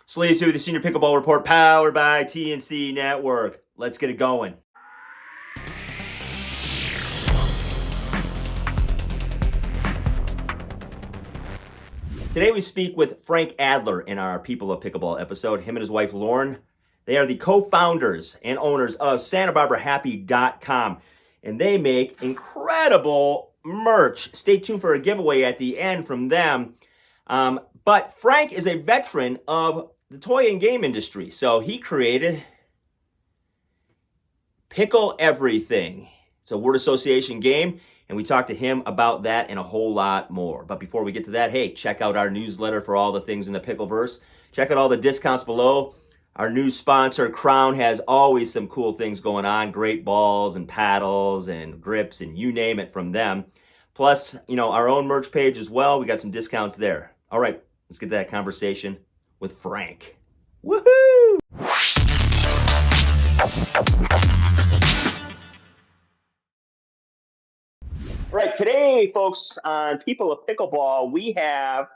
Sleeves here with the Senior Pickleball Report, powered by TNC Network. Let's get it going. Today we speak with Frank Adler in our People of Pickleball episode. Him and his wife Lauren, they are the co-founders and owners of SantaBarbaraHappy.com, and they make incredible merch. Stay tuned for a giveaway at the end from them. But Frank is a veteran of the toy and game industry, so he created Pickle Everything. It's a word association game, and we talked to him about that and a whole lot more. But before we get to that, hey, check out our newsletter for all the things in the Pickleverse. Check out all the discounts below. Our new sponsor, Crown, has always some cool things going on. Great balls and paddles and grips and you name it from them. Plus, our own merch page as well. We got some discounts there. All right, let's get to that conversation with Frank. Woohoo! All right, today, folks, on People of Pickleball, we have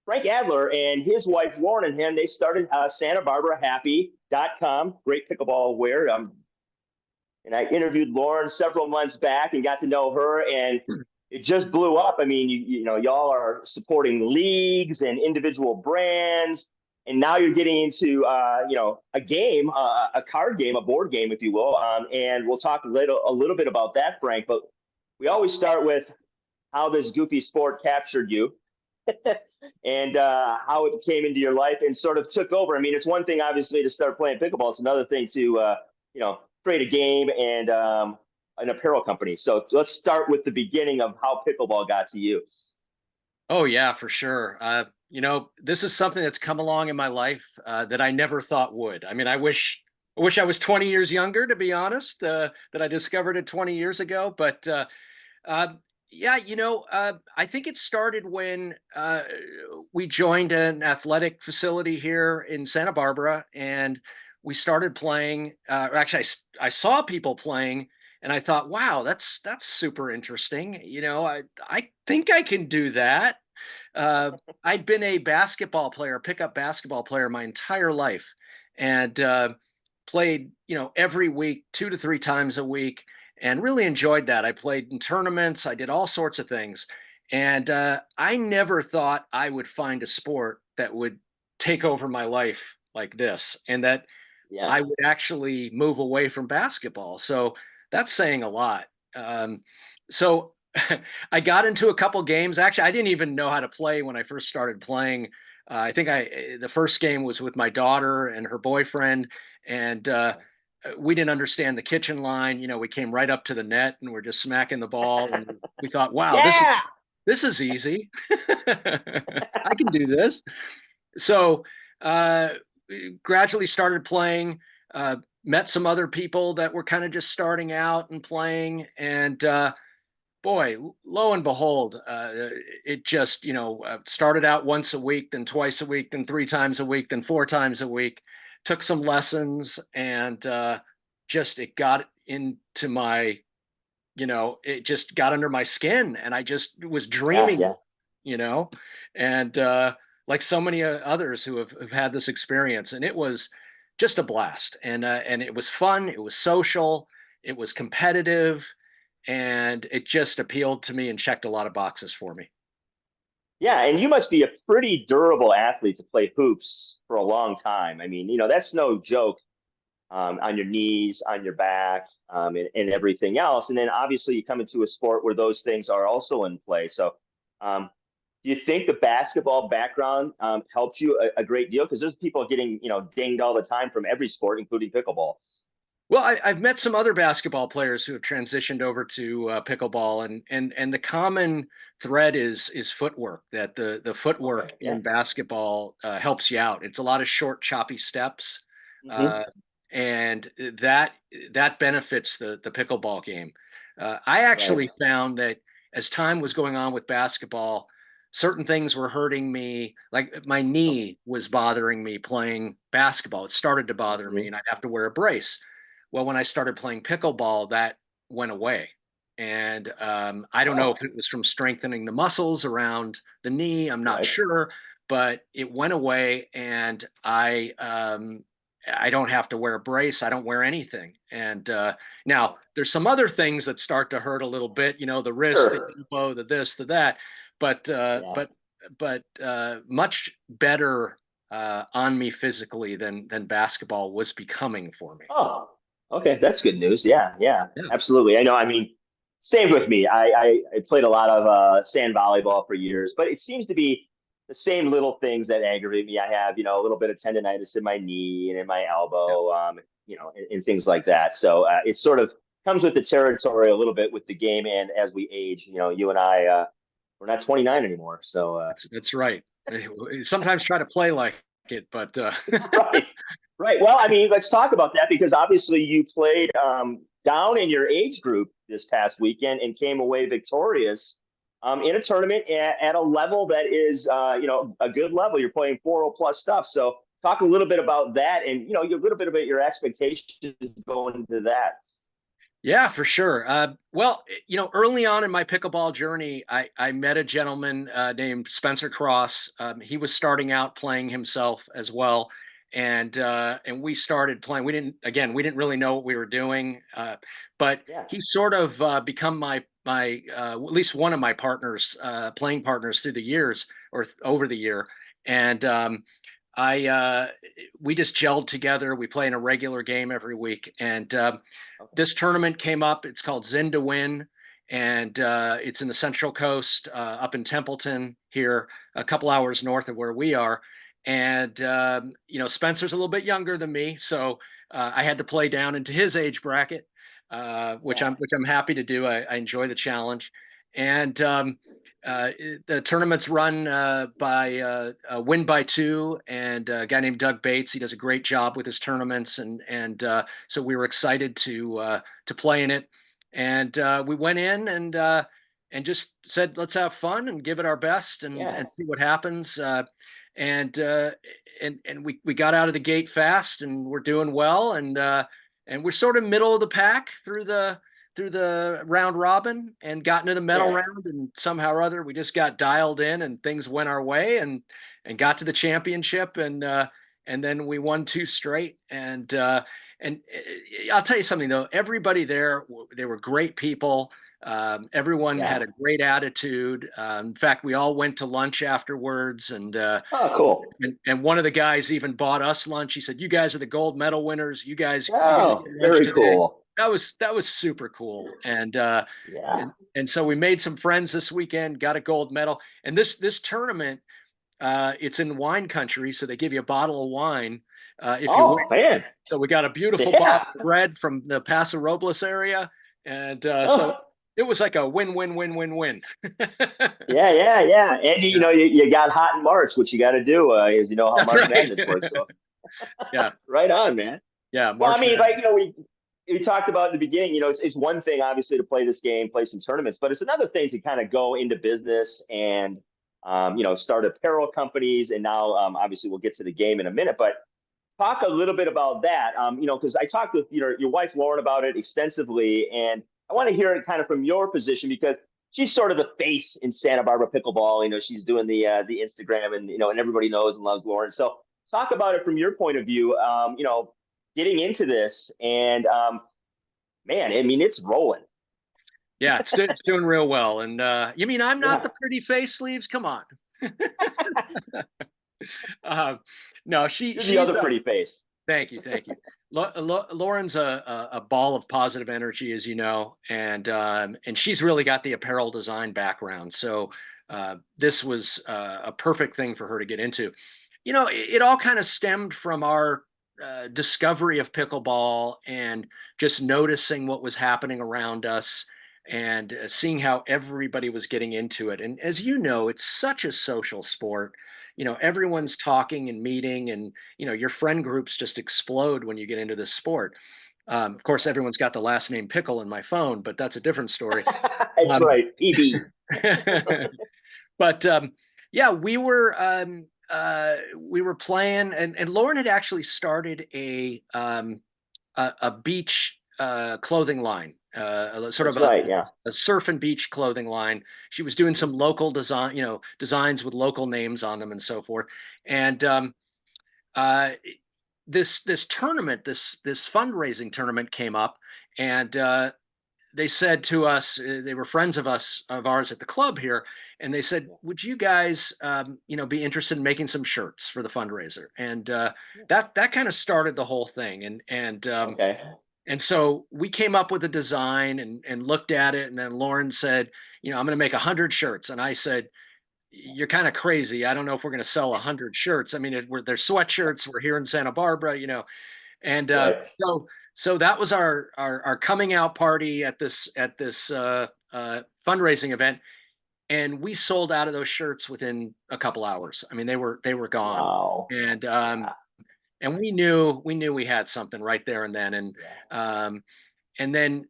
Frank Adler and his wife, Lauren, and him. They started SantaBarbaraHappy.com, great pickleball wear. And I interviewed Lauren several months back and got to know her, and it just blew up. I mean, y'all are supporting leagues and individual brands, and now you're getting into, a game, a card game, a board game, if you will. And we'll talk a little bit about that, Frank. But we always start with how this goofy sport captured you and how it came into your life and sort of took over. I mean, it's one thing, obviously, to start playing pickleball. It's another thing to, create a game and an apparel company. So let's start with the beginning of how pickleball got to you. Oh yeah, for sure. This is something that's come along in my life that I never thought would. I mean, I wish I was 20 years younger, to be honest, that I discovered it 20 years ago. But yeah, I think it started when we joined an athletic facility here in Santa Barbara, and we started playing. Actually, I saw people playing, and I thought, wow, that's super interesting. I think I can do that. I'd been a basketball player, pickup basketball player my entire life, and played, every week, 2 to 3 times a week, and really enjoyed that. I played in tournaments. I did all sorts of things. And I never thought I would find a sport that would take over my life like this, and that Yeah. I would actually move away from basketball. So that's saying a lot. So I got into a couple games. Actually, I didn't even know how to play when I first started playing. I think the first game was with my daughter and her boyfriend, and we didn't understand the kitchen line. We came right up to the net and we're just smacking the ball, and we thought, wow, Yeah. this is easy. I can do this. So gradually started playing, met some other people that were kind of just starting out and playing. And boy, lo and behold, it just, started out once a week, then twice a week, then 3 times a week, then 4 times a week. Took some lessons, and just it got into my, it just got under my skin, and I just was Yeah. dreaming, Yeah. and like so many others who have had this experience, and it was just a blast, and it was fun, it was social, it was competitive, and it just appealed to me and checked a lot of boxes for me. Yeah, and you must be a pretty durable athlete to play hoops for a long time. I mean, that's no joke, on your knees, on your back, and everything else. And then obviously you come into a sport where those things are also in play. So, do you think the basketball background helps you a great deal? Because there's people getting, dinged all the time from every sport, including pickleball. Well, I've met some other basketball players who have transitioned over to pickleball, and the common thread is footwork. That the footwork Okay. Yeah. in basketball helps you out. It's a lot of short, choppy steps, Hmm. uh, and that benefits the pickleball game. I Right. actually found that as time was going on with basketball, certain things were hurting me. Like my knee was bothering me playing basketball. It started to bother me, Hmm. and I'd have to wear a brace. Well, when I started playing pickleball, that went away. And I don't know Oh, if it was from strengthening the muscles around the knee. I'm not right. sure, but it went away, and I don't have to wear a brace. I don't wear anything. And now there's some other things that start to hurt a little bit, the wrist, the Sure. elbow, the this, the that, but Yeah. much better on me physically than basketball was becoming for me. Oh, okay. That's good news. Yeah, yeah, Yeah. absolutely. I know. I mean, same with me. I played a lot of sand volleyball for years, but it seems to be the same little things that aggravate me. I have, a little bit of tendonitis in my knee and in my Yeah. elbow, and things like that. So it sort of comes with the territory a little bit with the game. And as we age, you and I, we're not 29 anymore. So That's right. Sometimes try to play like it, but right. Right. Well, I mean, let's talk about that because obviously you played down in your age group this past weekend and came away victorious in a tournament at a level that is, a good level. You're playing 4-0 plus stuff. So talk a little bit about that and, a little bit about your expectations going into that. yeah, for sure. Well, early on in my pickleball journey, I met a gentleman named Spencer Cross. He was starting out playing himself as well, and we started playing. We didn't really know what we were doing, but Yeah. he sort of become my at least one of my partners, playing partners through the years or over the year, and I we just gelled together. We play in a regular game every week, and Okay. this tournament came up. It's called Zin to Win, and it's in the Central Coast, up in Templeton here, a couple hours north of where we are. And Spencer's a little bit younger than me, so I had to play down into his age bracket, which Yeah. I'm happy to do. I enjoy the challenge, and the tournament's run by Win by Two and a guy named Doug Bates. He does a great job with his tournaments, and so we were excited to play in it. And we went in and just said, let's have fun and give it our best and Yeah. see what happens. And we got out of the gate fast, and we're doing well, and we're sort of middle of the pack through the round robin and got into the medal Yeah. round, and somehow or other we just got dialed in and things went our way, and got to the championship, and then we won two straight. And I'll tell you something though, everybody there, they were great people. Everyone had Yeah. a great attitude. In fact, we all went to lunch afterwards, Oh, cool. and one of the guys even bought us lunch. He said, "You guys are the gold medal winners. You guys Oh, get lunch very today." cool. That was super cool. And Yeah. so we made some friends this weekend, got a gold medal. And this tournament, it's in wine country, so they give you a bottle of wine if you win. Oh, man. So we got a beautiful bottle Yeah. of red from the Paso Robles area, and so Oh. it was like a win-win-win-win-win. Yeah, yeah, yeah. And Yeah, you got hot in March, which you got to do is you know how that's March right. Madness works. So Yeah, right on, man. yeah, Well, I March mean, Madness. like we talked about in the beginning, it's one thing obviously to play this game, play some tournaments, but it's another thing to kind of go into business and start apparel companies. And now obviously we'll get to the game in a minute, but talk a little bit about that. Because I talked with your wife Lauren about it extensively, and I want to hear it kind of from your position because she's sort of the face in Santa Barbara pickleball. She's doing the Instagram, and everybody knows and loves Lauren. So talk about it from your point of view. Getting into this, and man, I mean, it's rolling. Yeah, it's doing real well. And you mean I'm not Yeah. the pretty face, Sleeves? Come on. uh, no, You're the she's other pretty face. thank you, thank you. Lauren's a ball of positive energy, as you know, and she's really got the apparel design background. So this was a perfect thing for her to get into. It all kind of stemmed from our discovery of pickleball and just noticing what was happening around us and seeing how everybody was getting into it. And as you know, it's such a social sport. Everyone's talking and meeting, and your friend groups just explode when you get into this sport. Of course, everyone's got the last name Pickle in my phone, but that's a different story. That's Um, right, PB. but yeah, we were playing, and Lauren had actually started a beach clothing line. sort That's of right. Yeah. a surf and beach clothing line. She was doing some local design, designs with local names on them and so forth. And uh, this tournament, this fundraising tournament came up, and they said to us, they were friends of ours at the club here, and they said, Yeah. "Would you guys, be interested in making some shirts for the fundraiser?" And Yeah. that kind of started the whole thing, Okay. and so we came up with a design and looked at it, and then Lauren said, "I'm going to make 100 shirts," and I said, "You're kind of crazy. I don't know if we're going to sell 100 shirts. I mean, they're sweatshirts. We're here in Santa Barbara, and Right. so that was our coming out party at this fundraising event, and we sold out of those shirts within a couple hours. I mean, they were gone, Wow. and Yeah. we knew we had something right there and then, Yeah. um, and then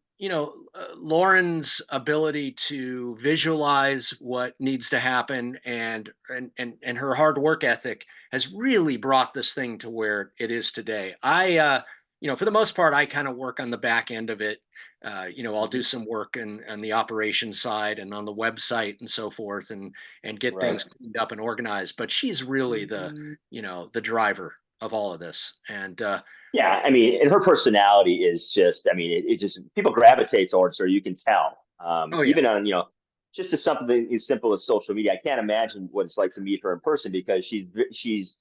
Lauren's ability to visualize what needs to happen and her hard work ethic has really brought this thing to where it is today. For the most part, I kind of work on the back end of it. I'll do Mhm. some work on the operations side and on the website and so forth, and get Right. things cleaned up and organized, but she's really the driver of all of this. And Yeah, I mean, and her personality is just, I mean, it just people gravitate towards her. You can tell, oh yeah. even on just as something as simple as social media. I can't imagine what it's like to meet her in person because she's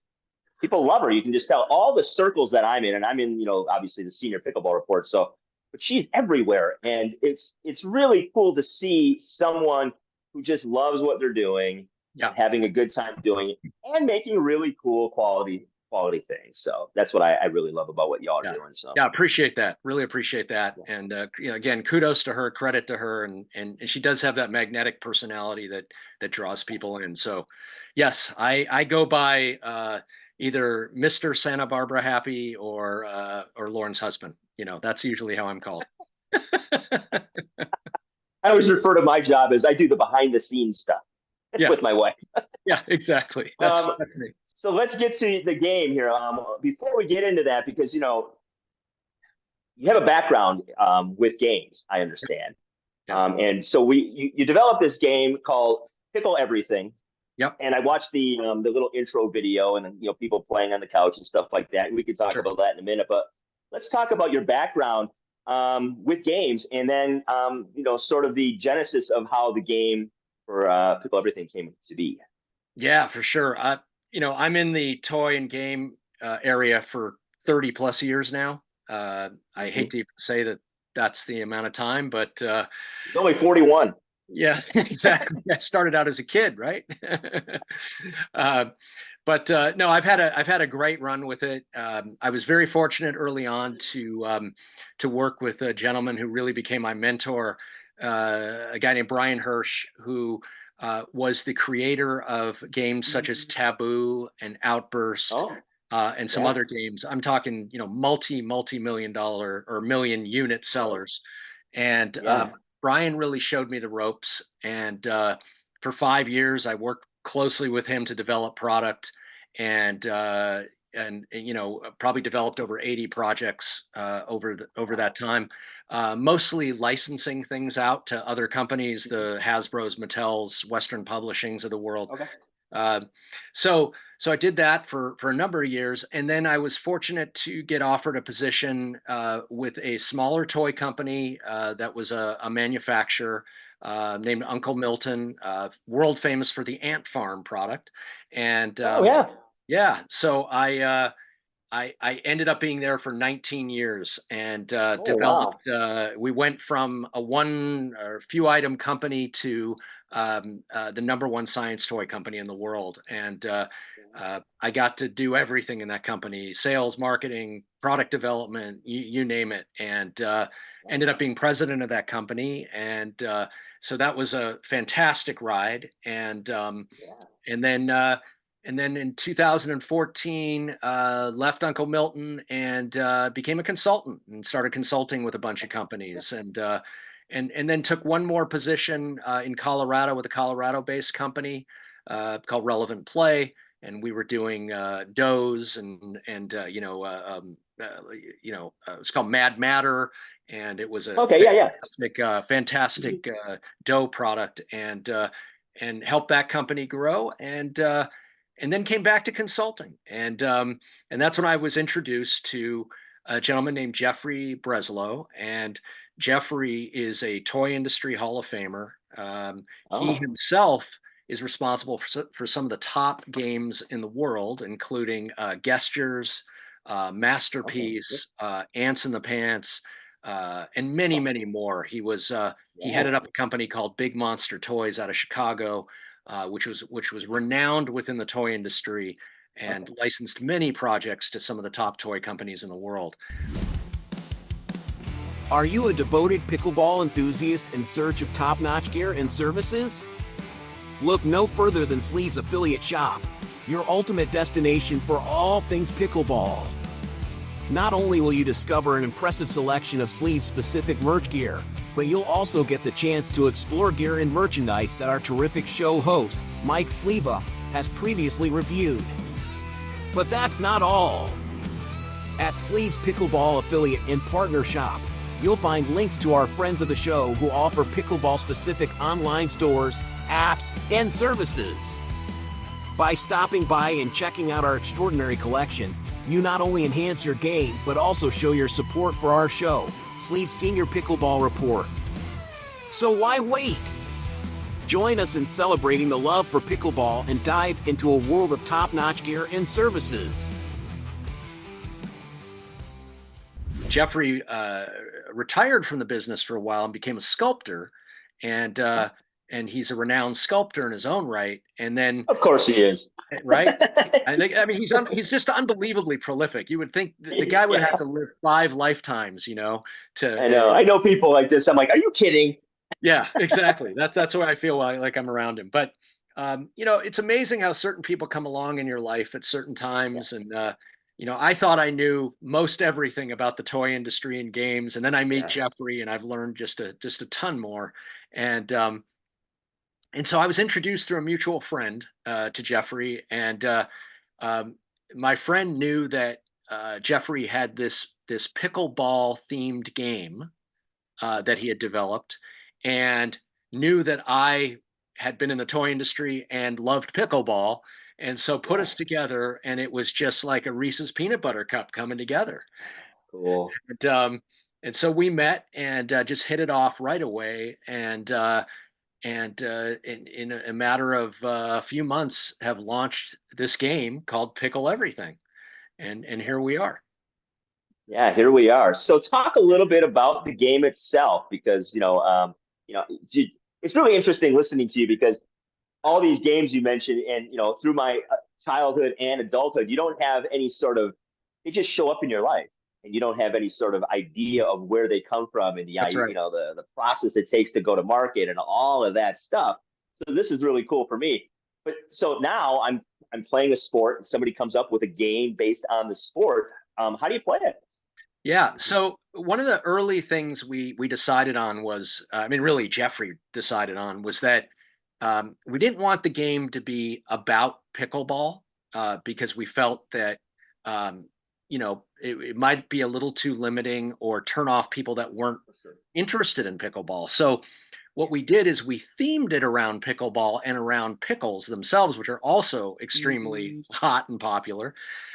people love her. You can just tell all the circles that I'm in, and I'm in, obviously the senior pickleball report. So, but she's everywhere, and it's really cool to see someone who just loves what they're doing Yeah. and having a good time doing it and making really cool quality things. So that's what I really love about what y'all are Yeah. doing. So Yeah, appreciate that. Really appreciate that. yeah. And again, kudos to her, credit to her, and she does have that magnetic personality that draws people in. So, yes, I go by either Mr. Santa Barbara Happy or Lauren's husband. That's usually how I'm called. I always refer to my job as I do the behind the scenes stuff Yeah, with my wife. yeah, exactly. That's Um, that's me. so let's get to the game here. Before we get into that, because you have a background with games, I understand. Yeah. And so you developed this game called Pickle Everything, Yep. and I watched the little intro video and people playing on the couch and stuff like that. We could talk Sure. about that in a minute, but let's talk about your background with games, and then sort of the genesis of how the game for Pickle Everything came to be. Yeah, for sure. I'm in the toy and game area for 30 plus years now. I hate Mm-hmm. to even say that that's the amount of time, but It's only 41. yeah, exactly. I started out as a kid, right? uh, but no, I've had a great run with it. I was very fortunate early on to work with a gentleman who really became my mentor, a guy named Brian Hirsch, who was the creator of games such as Taboo and Outburst. Oh, And some yeah, other games. I'm talking, multi-million dollar or million unit sellers. And yeah. Brian really showed me the ropes. And for 5 years, I worked closely with him to develop product, and probably developed over 80 projects over Wow. that time, mostly licensing things out to other companies, Mhm. the Hasbro's, Mattel's, Western Publishings of the world. Okay. Uh, so I did that for a number of years, and then I was fortunate to get offered a position with a smaller toy company that was a manufacturer named Uncle Milton, world famous for the Ant Farm product, and Oh, yeah. yeah, so I ended up being there for 19 years and Oh, developed. wow. We went from a one or few item company to the number one science toy company in the world, and I got to do everything in that company: sales, marketing, product development, you name it, and ended up being president of that company. And so that was a fantastic ride. Yeah. And then in 2014, left Uncle Milton and became a consultant and started consulting with a bunch of companies, and then took one more position in Colorado with a Colorado-based company called Relevant Play. and we were doing doughs and it's called Mad Matter, and it was a Okay, yeah, yeah. fantastic dough product, and helped that company grow, and then came back to consulting, and that's when I was introduced to a gentleman named Jeffrey Breslow, and Jeffrey is a toy industry Hall of Famer. He Oh, himself is responsible for some of the top games in the world, including Gestures, okay. Masterpiece, Ants in the Pants, and many, Oh, many more. He yeah. headed up a company called Big Monster Toys out of Chicago, which was renowned within the toy industry Okay. and licensed many projects to some of the top toy companies in the world. Are you a devoted pickleball enthusiast in search of top-notch gear and services? Look no further than Sleeves Affiliate Shop, your ultimate destination for all things pickleball. Not only will you discover an impressive selection of Sleeves-specific merch gear, but you'll also get the chance to explore gear and merchandise that our terrific show host, Mike Sleeves, has previously reviewed. But that's not all. At Sleeves Pickleball Affiliate and Partner Shop, you'll find links to our friends of the show who offer pickleball-specific online stores, apps, and services. By stopping by and checking out our extraordinary collection, you not only enhance your game, but also show your support for our show, Sleeves Senior Pickleball Report. So why wait? Join us in celebrating the love for pickleball and dive into a world of top-notch gear and services. Jeffrey retired from the business for a while and became a sculptor, and he's a renowned sculptor in his own right. And then, Of course he is. right, I mean, he's just unbelievably prolific. You would think the guy would have Yeah, to live 5 lifetimes, I know. to I know people like this. I'm like, are you kidding? yeah, exactly. That's why I feel like I'm around him. But it's amazing how certain people come along in your life at certain Yeah, times, and I thought I knew most everything about the toy industry and games, and then I meet yeah. Jeffrey, and I've learned just a ton more. And and so I was introduced through a mutual friend to Jeffrey, and my friend knew that Jeffrey had this pickleball themed game that Okay. he had developed, and knew that I had been in the toy industry and loved pickleball. And so put Yeah. us together, and it was just like a Reese's peanut butter cup coming together. Cool. And so we met and just hit it off right away. And in a matter of a few months, have launched this game called Pickle Everything. And here we are. Yeah, here we are. So talk a little bit about the game itself, because you know, it's really interesting listening to you because all these games you mentioned, and through my childhood and adulthood, you don't have any sort of, they just show up in your life, and you don't have any sort of idea of where they come from, and That's right. the process it takes to go to market and all of that stuff. So this is really cool for me. But so now I'm playing a sport, and somebody comes up with a game based on the sport. How do you play it? Yeah. So one of the early things we decided on was, I mean, really Jeffrey decided on was that we didn't want the game to be about pickleball because we felt that um, it might be a little too limiting or turn off people that weren't For sure. interested in pickleball. So what we did is we themed it around pickleball and around pickles themselves, which are also extremely hot and popular.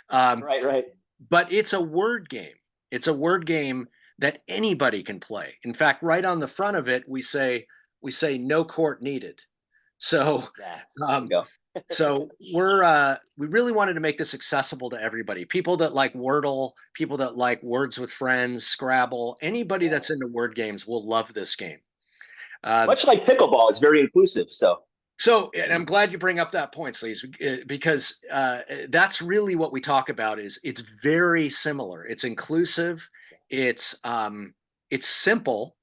Um, Right, right. but it's a word game. It's a word game that anybody can play. In fact, right on the front of it, we say no court needed. So Yeah, there you um, go. so we really wanted to make this accessible to everybody. People that like Wordle, people that like Words with Friends, Scrabble, anybody Yeah. that's into word games will love this game. Um, Much like pickleball, it's very inclusive. So So, and I'm glad you bring up that point, Sleaze, because that's really what we talk about. Is it's very similar. It's inclusive. It's simple.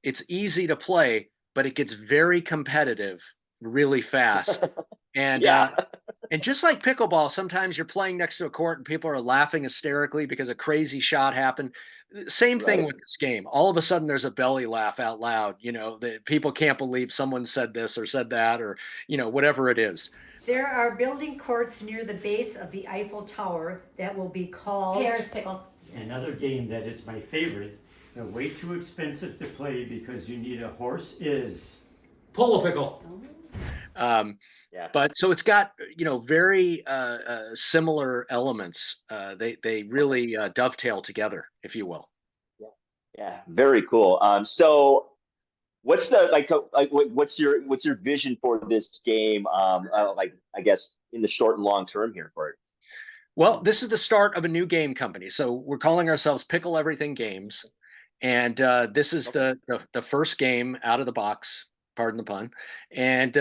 It's easy to play, but it gets very competitive really fast. And yeah. and just like pickleball, sometimes you're playing next to a court and people are laughing hysterically because a crazy shot happened. Same thing Right. with this game. All of a sudden, there's a belly laugh out loud. The people can't believe someone said this or said that or whatever it is. There are building courts near the base of the Eiffel Tower that will be called Paris Pickle. Another game that is my favorite, but way too expensive to play because you need a horse, is Polo Pickle. Yeah. But so it's got, very similar elements. They really dovetail together, if you will. Yeah, very cool. So what's the what's your vision for this game? I guess in the short and long term here for it. Well, this is the start of a new game company. So we're calling ourselves Pickle Everything Games. And this is the first game out of the box, pardon the pun. And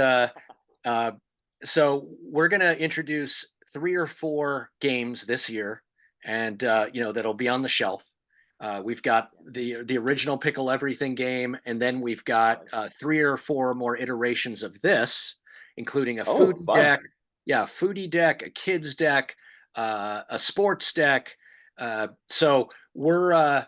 so we're going to introduce 3 or 4 games this year, and that'll be on the shelf. We've got the original Pickle Everything game, and then we've got 3 or 4 more iterations of this, including a foodie deck, foodie deck, a kids deck, a sports deck. So we're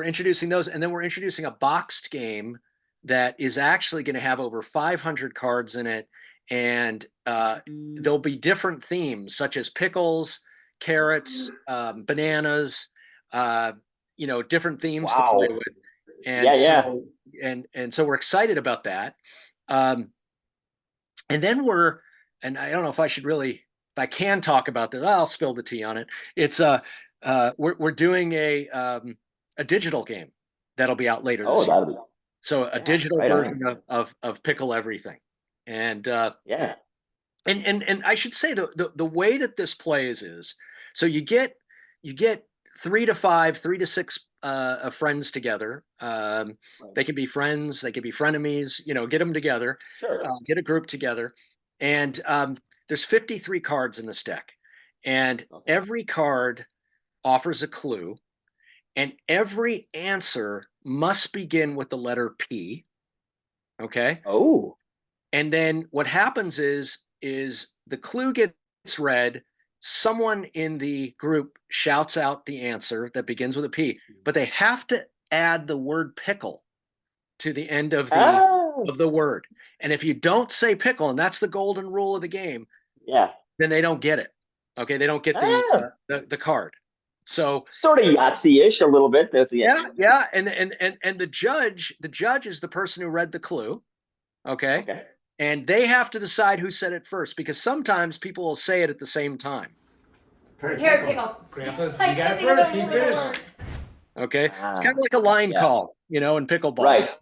introducing those, and then we're introducing a boxed game that is actually going to have over 500 cards in it, and there'll be different themes such as pickles, carrots, bananas, different themes to play with. And so we're excited about that. And then and I don't know if I should really, if I can talk about this, I'll spill the tea on it. It's we're doing a digital game that'll be out later this year. So a digital version of Pickle Everything. And and I should say the way that this plays is, so you get 3 to 5, 3 to 6 friends together. They can be friends, they can be frenemies, get them together, get a group together. And there's 53 cards in this deck. And every card offers a clue. And every answer must begin with the letter P. Okay. Oh. And then what happens is the clue gets read. Someone in the group shouts out the answer that begins with a P, but they have to add the word pickle to the end of the word. And if you don't say pickle, and that's the golden rule of the game, then they don't get it. Okay, they don't get the card. So sort of Yahtzee-ish a little bit. Yeah. And the judge is the person who read the clue. Okay. And they have to decide who said it first, because sometimes people will say it at the same time. Parrot Pickle. Grandpa, you got it first. He's good. Okay. It's kind of like a line call, in pickleball. Right.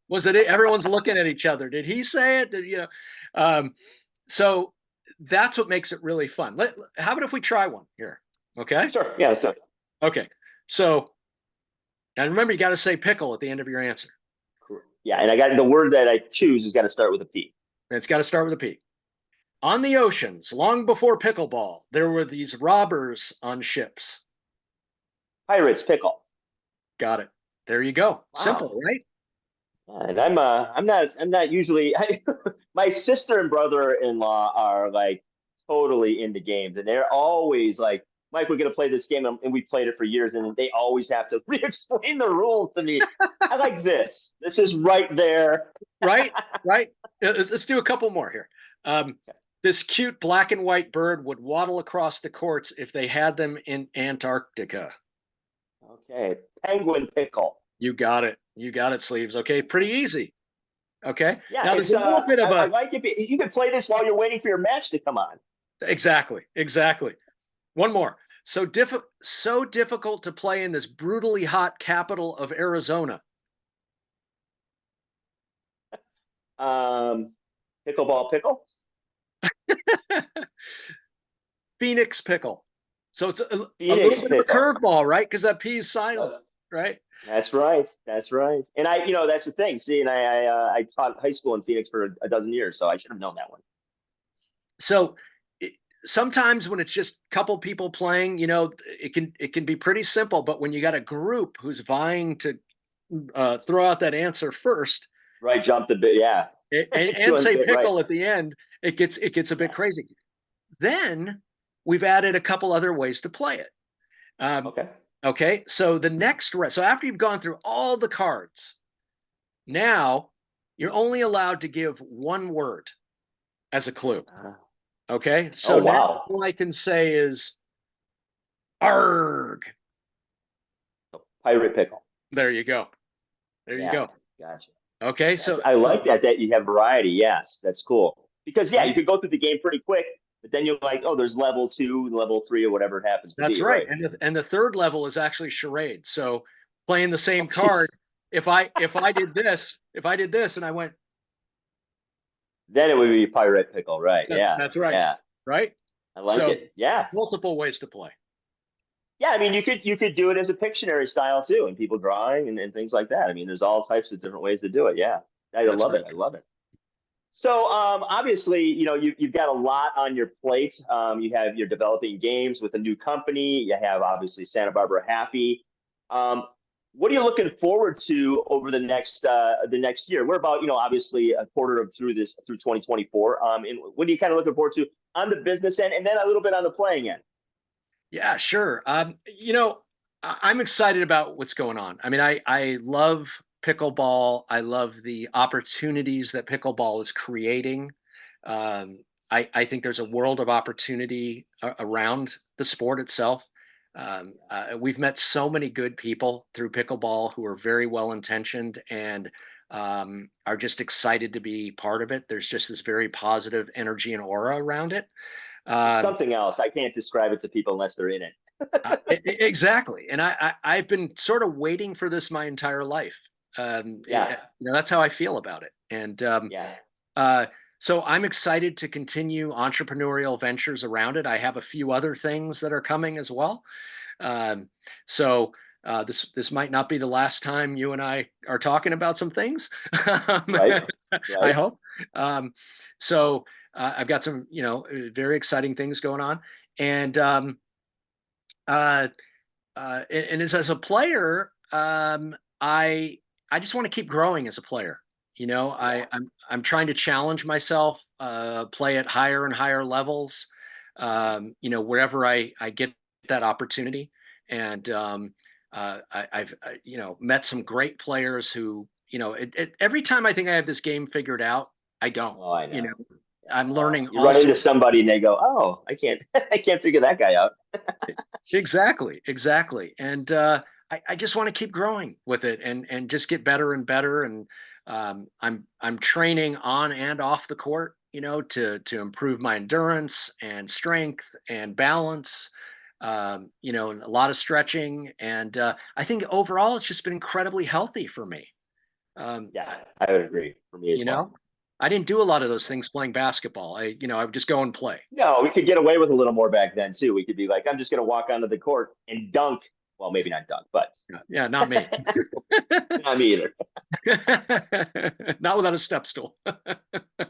Was it? Everyone's looking at each other. Did he say it? So that's what makes it really fun. How about if we try one here? Okay. Sure. Yeah. Sure. Okay. So, and remember, you got to say pickle at the end of your answer. Yeah, and I got the word that I choose has got to start with a P. It's got to start with a P. On the oceans, long before pickleball, there were these robbers on ships. Pirates Pickle. Got it. There you go. Wow. Simple, right? And I'm not usually. My sister and brother-in-law are like totally into games, and they're always like, Mike, we're going to play this game, and we played it for years, and they always have to re-explain the rules to me. I like this. This is right there. Right. Let's do a couple more here. This cute black and white bird would waddle across the courts if they had them in Antarctica. Okay. Penguin Pickle. You got it. Sleeves. Okay. Pretty easy. Okay. Yeah. Now there's a little bit of I like if you can play this while you're waiting for your match to come on. Exactly. One more. So difficult to play in this brutally hot capital of Arizona. Pickleball Pickle. Phoenix Pickle. So it's a little bit of a curveball, right? Because that P is silent, right? That's right. And that's the thing. See, and I taught high school in Phoenix for a dozen years, so I should have known that one. So sometimes when it's just a couple people playing, it can be pretty simple. But when you got a group who's vying to throw out that answer first, right? Jump the bit, yeah, and say pickle at the end, it gets a bit crazy. Then we've added a couple other ways to play it. Okay. So the next so after you've gone through all the cards, now you're only allowed to give one word. as a clue. Okay, so Oh, now wow. all I can say is arg. Pirate pickle. There you go. There you Yeah, go. gotcha. Okay, Gotcha. so I like that you have variety. Yes, that's cool. Because yeah, right. you could go through the game pretty quick, but then you're like, oh, there's level 2, level 3, or whatever it happens to That's be, right. right? And the third level is actually charade. So playing the same Oh, geez. card, if I did this and I went, Then it would be pirate pickle, right? Yeah, that's right. yeah. Right? I like So it. Yeah, multiple ways to play. yeah. I mean, you could do it as a Pictionary style too, and people drawing and things like that. I mean, there's all types of different ways to do it. Yeah, I That's love right. it. I love it. So obviously, you've got a lot on your plate. You're developing games with a new company. You have obviously Santa Barbara Happy. Um, what are you looking forward to over the next year? We're about obviously a quarter of through 2024. And what are you kind of looking forward to on the business end, and then a little bit on the playing end? Yeah, sure. I'm excited about what's going on. I mean, I love pickleball. I love the opportunities that pickleball is creating. Um, I think there's a world of opportunity around the sport itself. We've met so many good people through pickleball who are very well intentioned and are just excited to be part of it. There's just this very positive energy and aura around it. It's Um, something else. I can't describe it to people unless they're in it. exactly, and I've been sort of waiting for this my entire life. Yeah, That's how I feel about it, and yeah. uh, so I'm excited to continue entrepreneurial ventures around it. I have a few other things that are coming as well. Um, so this might not be the last time you and I are talking about some things. Right, I right. hope. Um, so I've got some very exciting things going on, and uh, and as a player, I just want to keep growing as a player. Yeah. I'm trying to challenge myself, play at higher and higher levels. Wherever I get that opportunity, and I've met some great players who every time I think I have this game figured out, I don't. Oh, I You know. know, I'm learning You all run into sorts. somebody and they go, "Oh, I can't, I can't figure that guy out." Exactly, exactly. And I just want to keep growing with it and just get better and better. And I'm training on and off the court, to improve my endurance and strength and balance. And a lot of stretching. And I think overall it's just been incredibly healthy for me. Um, Yeah, I would agree. For me as you well. know, I didn't do a lot of those things playing basketball. I would just go and play. No, we could get away with a little more back then too. We could be like, "I'm just going to walk onto the court and dunk." Well, maybe not dunk, but Yeah, not me. not me either. Not without a step stool.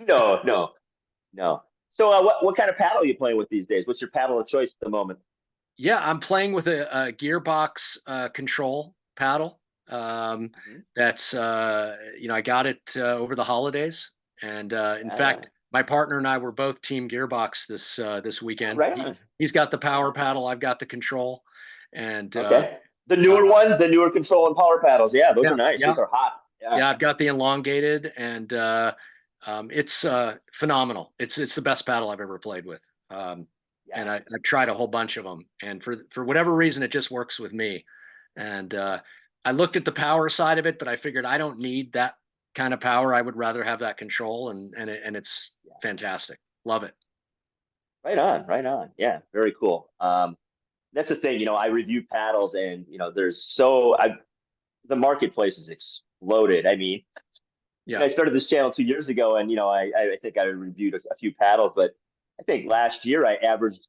No, no, no. So, what kind of paddle are you playing with these days? What's your paddle of choice at the moment? Yeah, I'm playing with a gearbox control paddle. Mhm. That's I got it over the holidays, and in Yeah, yeah. fact, my partner and I were both team gearbox this Oh, weekend. right on. He's got the power paddle, I've got the control, and Okay. The uh, newer ones, the newer control and power paddles. Yeah, those yeah, are nice. yeah, Those are hot. Yeah, yeah. I've got the elongated, and it's phenomenal. It's the best paddle I've ever played with. yeah. And I've tried a whole bunch of them, and for whatever reason, it just works with me. And I looked at the power side of it, but I figured I don't need that kind of power. I would rather have that control, and it's fantastic. Love it. Right on, right on. Yeah, very cool. That's the thing, I review paddles, and the marketplace has exploded. I mean, Yeah. I started this channel 2 years ago, and I think I reviewed a few paddles, but I think last year I averaged,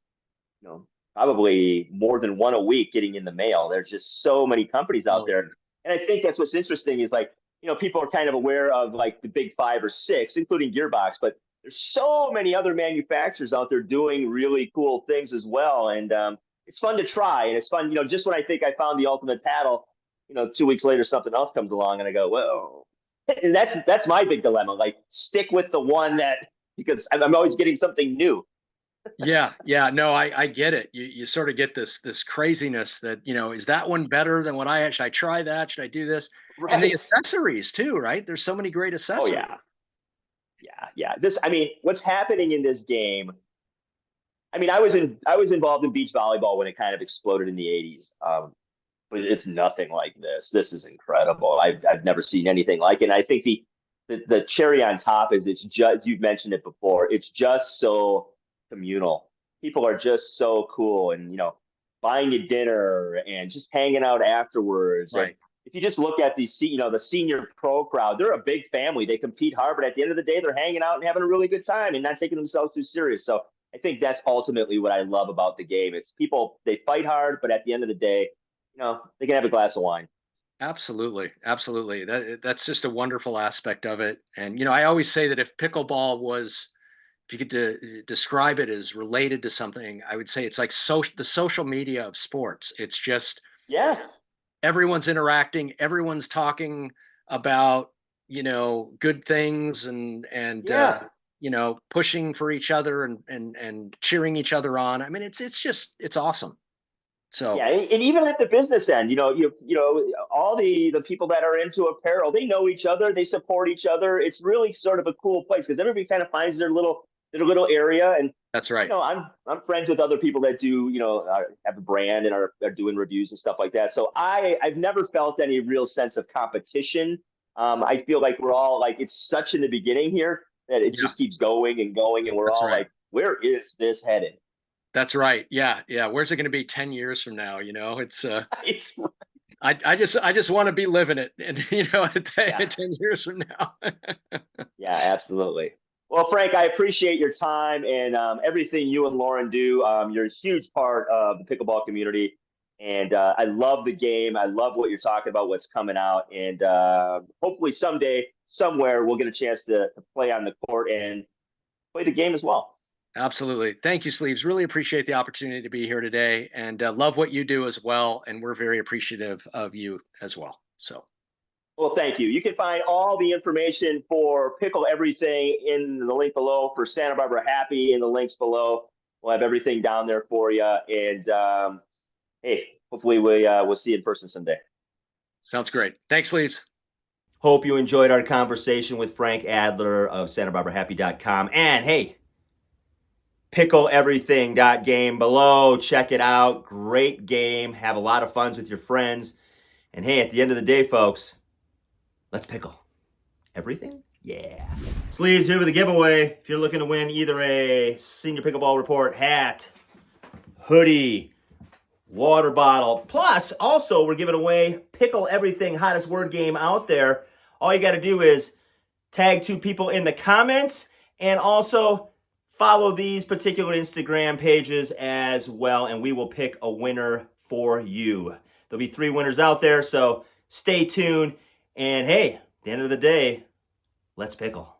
probably more than one a week getting in the mail. There's just so many companies out Oh, there, and I think that's what's interesting is like, people are kind of aware of like the big 5 or 6, including Gearbox, but there's so many other manufacturers out there doing really cool things as well, and it's fun to try, and it's fun. Just when I think I found the ultimate paddle, 2 weeks later something else comes along, and I go, whoa. And that's my big dilemma. Like, stick with the one because I'm always getting something new. yeah, yeah. No, I get it. You sort of get this craziness that is that one better than what I had? Should I try that? Should I do this? And the Right. accessories too, right? There's so many great Oh accessories. yeah. Yeah. yeah. I mean, what's happening in this game? I mean, I was involved in beach volleyball when it kind of exploded in the '80s. But it's nothing like this. This is incredible. I've never seen anything like it. And I think the cherry on top is it's just, you've mentioned it before. It's just so communal. People are just so cool, and buying you dinner and just hanging out afterwards. Right. And if you just look at the senior pro crowd, they're a big family. They compete hard, but at the end of the day, they're hanging out and having a really good time and not taking themselves too serious. So I think that's ultimately what I love about the game. It's people, they fight hard, but at the end of the day, they can have a glass of wine. Absolutely, absolutely. That's just a wonderful aspect of it. And I always say that if pickleball was, if you could describe it as related to something, I would say it's like the social media of sports. It's just Yeah. everyone's interacting, everyone's talking about good things and Yeah. pushing for each other and cheering each other on. I mean, it's awesome. So Yeah, and even at the business end, all the people that are into apparel, they know each other, they support each other. It's really sort of a cool place because everybody kind of finds their little area. And that's right. I'm friends with other people that do have a brand and are doing reviews and stuff like that. So I've never felt any real sense of competition. I feel like we're all like, it's such in the beginning here that it just keeps going and going, and we're That's all right. like, where is this headed? That's right. Yeah. Yeah. Where's it going to be 10 years from now? It's It's I just want to be living it, and 10 years from now. Yeah, absolutely. Well, Frank, I appreciate your time and everything you and Lauren do. You're a huge part of the pickleball community, and I love the game. I love what you're talking about, what's coming out, and hopefully someday, somewhere, we'll get a chance to play on the court and play the game as well. Absolutely. Thank you, Sleeves. Really appreciate the opportunity to be here today, and love what you do as well. And we're very appreciative of you as well. So. Well, thank you. You can find all the information for Pickle Everything in the link below, for Santa Barbara Happy in the links below. We'll have everything down there for you. And hey, hopefully we'll see you in person someday. Sounds great. Thanks, Sleeves. Hope you enjoyed our conversation with Frank Adler of SantaBarbaraHappy.com. And hey, Pickleleverything.game below. Check it out. Great game. Have a lot of fun with your friends. And hey, at the end of the day, folks, let's pickle everything. Yeah. Sleeves here with a giveaway. If you're looking to win either a Senior Pickleball Report hat, hoodie, water bottle, plus also we're giving away Pickle Everything, hottest word game out there. All you got to do is tag 2 people in the comments and also follow these particular Instagram pages as well, and we will pick a winner for you. There'll be 3 winners out there, so stay tuned. And hey, at the end of the day, let's pickle.